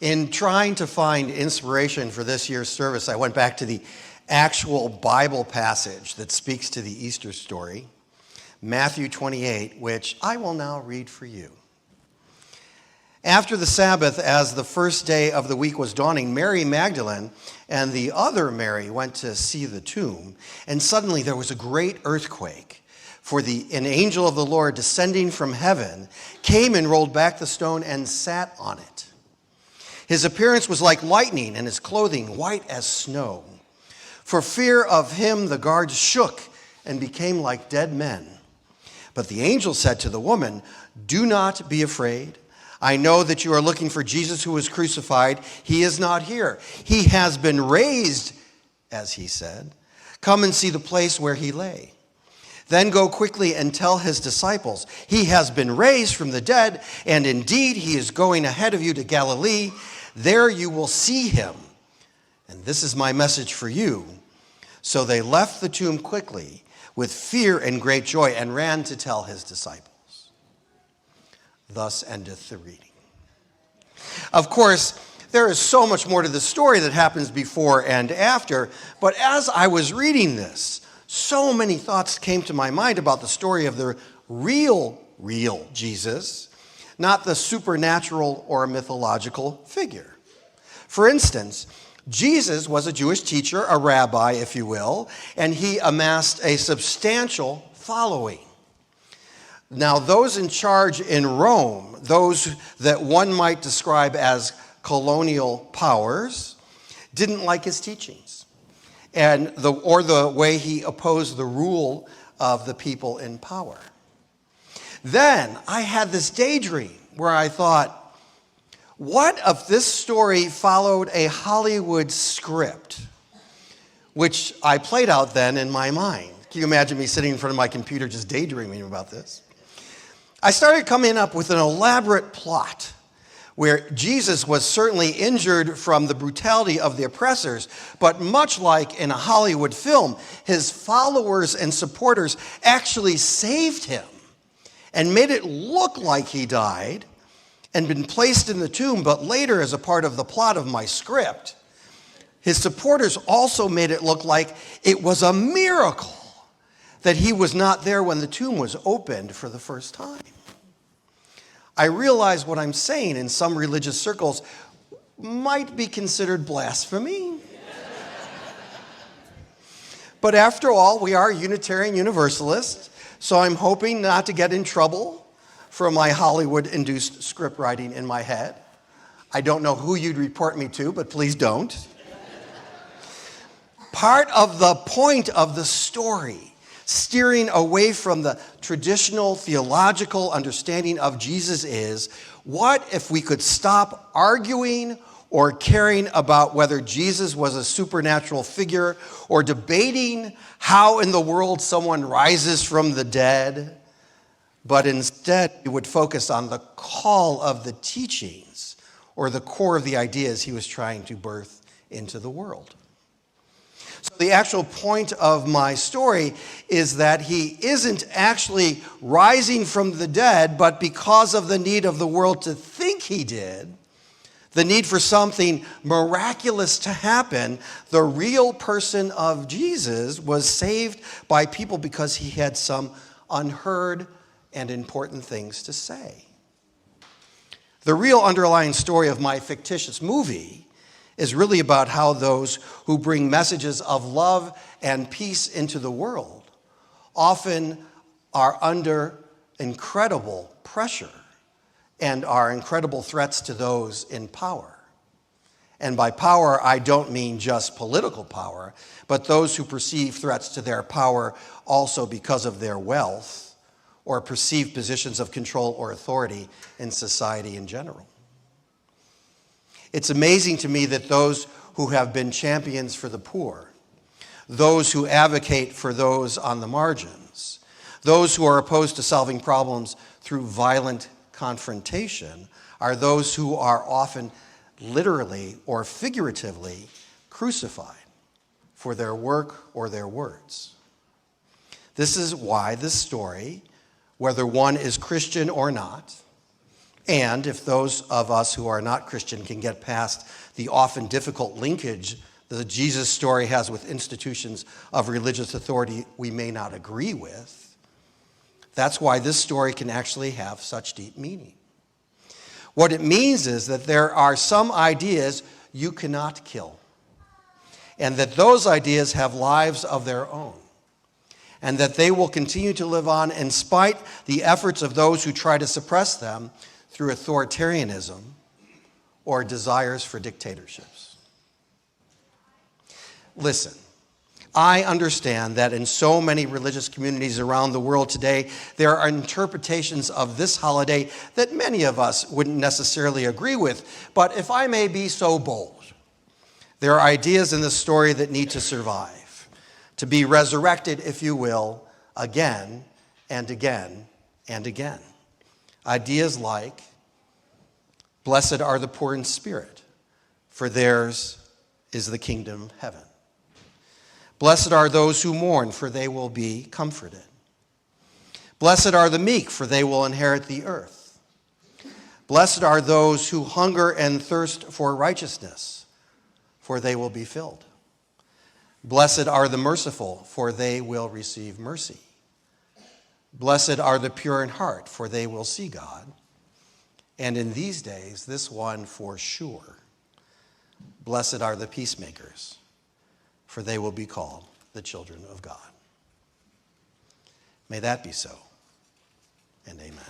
In trying to find inspiration for this year's service, I went back to the actual Bible passage that speaks to the Easter story, Matthew 28, which I will now read for you. After the Sabbath, as the first day of the week was dawning, Mary Magdalene and the other Mary went to see the tomb, and suddenly there was a great earthquake, for an angel of the Lord descending from heaven came and rolled back the stone and sat on it. His appearance was like lightning, and his clothing white as snow. For fear of him, the guards shook and became like dead men. But the angel said to the woman, "Do not be afraid. I know that you are looking for Jesus who was crucified. He is not here. He has been raised, as he said. Come and see the place where he lay. Then go quickly and tell his disciples, he has been raised from the dead, and indeed he is going ahead of you to Galilee. There you will see him. And this is my message for you." So they left the tomb quickly with fear and great joy and ran to tell his disciples. Thus endeth the reading. Of course, there is so much more to the story that happens before and after, but as I was reading this, so many thoughts came to my mind about the story of the real Jesus, not the supernatural or mythological figure. For instance, Jesus was a Jewish teacher, a rabbi, if you will, and he amassed a substantial following. Now, those in charge in Rome, those that one might describe as colonial powers, didn't like his teachings or the way he opposed the rule of the people in power. Then I had this daydream where I thought, what if this story followed a Hollywood script, which I played out then in my mind? Can you imagine me sitting in front of my computer just daydreaming about this? I started coming up with an elaborate plot where Jesus was certainly injured from the brutality of the oppressors, but much like in a Hollywood film, his followers and supporters actually saved him and made it look like he died and been placed in the tomb, but later, as a part of the plot of my script, his supporters also made it look like it was a miracle that he was not there when the tomb was opened for the first time. I realize what I'm saying in some religious circles might be considered blasphemy. But after all, we are Unitarian Universalists, so I'm hoping not to get in trouble for my Hollywood-induced script writing in my head. I don't know who you'd report me to, but please don't. Part of the point of the story, steering away from the traditional theological understanding of Jesus, is, what if we could stop arguing or caring about whether Jesus was a supernatural figure or debating how in the world someone rises from the dead, but instead we would focus on the call of the teachings or the core of the ideas he was trying to birth into the world. So the actual point of my story is that he isn't actually rising from the dead, but because of the need of the world to think he did, the need for something miraculous to happen, the real person of Jesus was saved by people because he had some unheard and important things to say. The real underlying story of my fictitious movie is really about how those who bring messages of love and peace into the world often are under incredible pressure and are incredible threats to those in power. And by power, I don't mean just political power, but those who perceive threats to their power also because of their wealth or perceived positions of control or authority in society in general. It's amazing to me that those who have been champions for the poor, those who advocate for those on the margins, those who are opposed to solving problems through violent confrontation, are those who are often literally or figuratively crucified for their work or their words. This is why this story, whether one is Christian or not, And if those of us who are not Christian can get past the often difficult linkage the Jesus story has with institutions of religious authority we may not agree with, that's why this story can actually have such deep meaning. What it means is that there are some ideas you cannot kill, and that those ideas have lives of their own, and that they will continue to live on in spite the efforts of those who try to suppress them through authoritarianism or desires for dictatorships. Listen, I understand that in so many religious communities around the world today, there are interpretations of this holiday that many of us wouldn't necessarily agree with. But if I may be so bold, there are ideas in this story that need to survive, to be resurrected, if you will, again and again and again. Ideas like, blessed are the poor in spirit, for theirs is the kingdom of heaven. Blessed are those who mourn, for they will be comforted. Blessed are the meek, for they will inherit the earth. Blessed are those who hunger and thirst for righteousness, for they will be filled. Blessed are the merciful, for they will receive mercy. Blessed are the pure in heart, for they will see God. And in these days, this one for sure. Blessed are the peacemakers, for they will be called the children of God. May that be so, and amen.